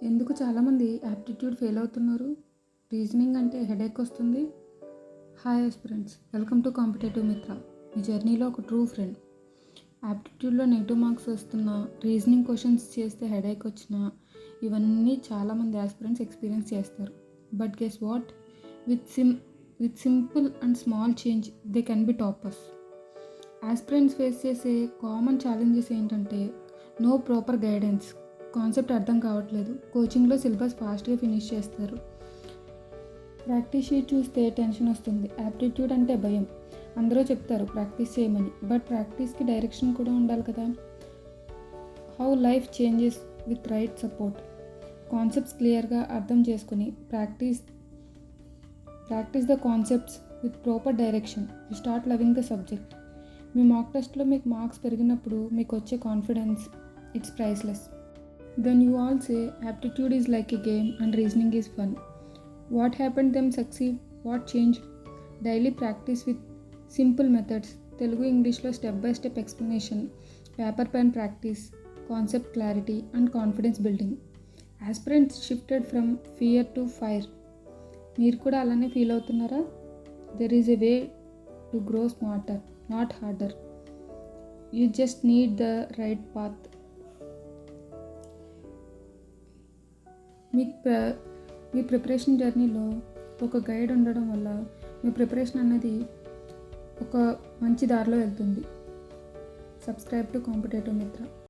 ఎందుకు చాలామంది aptitude fail అవుతున్నారు? రీజనింగ్ అంటే హెడేక్ వస్తుంది. Hi aspirants, welcome to competitive మిత్ర, మీ జర్నీలో ఒక ట్రూ ఫ్రెండ్. యాప్టిట్యూడ్లో నెగిటివ్ మార్క్స్ వస్తున్నా, రీజనింగ్ క్వశ్చన్స్ చేస్తే హెడేక్ వచ్చినా, ఇవన్నీ చాలామంది ఆస్పిరెంట్స్ ఎక్స్పీరియన్స్ చేస్తారు. But guess what? With simple and small change they can be toppers. Aspirants face చేసే కామన్ ఛాలెంజెస్ ఏంటంటే, నో ప్రాపర్ గైడెన్స్, కాన్సెప్ట్ అర్థం కావట్లేదు, కోచింగ్లో సిలబస్ ఫాస్ట్గా ఫినిష్ చేస్తారు, ప్రాక్టీస్ షీట్ చూస్తే టెన్షన్ వస్తుంది, యాప్టిట్యూడ్ అంటే భయం, అందరూ చెప్తారు ప్రాక్టీస్ చేయమని, బట్ ప్రాక్టీస్కి డైరెక్షన్ కూడా ఉండాలి కదా. How life changes with right support. Concepts క్లియర్గా అర్థం చేసుకుని practice the concepts with proper direction, you start loving the subject. మీ మాక్ టెస్ట్లో మీకు మార్క్స్ పెరిగినప్పుడు మీకు వచ్చే confidence, it's priceless. Then you all say aptitude is like a game and reasoning is fun. What happened them succeed? What changed? Daily practice with simple methods. Telugu English lo step by step explanation, paper pen practice, concept clarity and confidence building. Aspirants shifted from fear to fire. మీరు కూడా అలానే feel అవుతున్నారా? There is a way to grow smarter, not harder. You just need the right path. Me preparation జర్నీలో ఒక guide ఉండడం వల్ల మీ preparation అనేది ఒక మంచి దారిలో వెళ్తుంది. సబ్స్క్రైబ్ టు కాంపిటేటివ్ మిత్ర.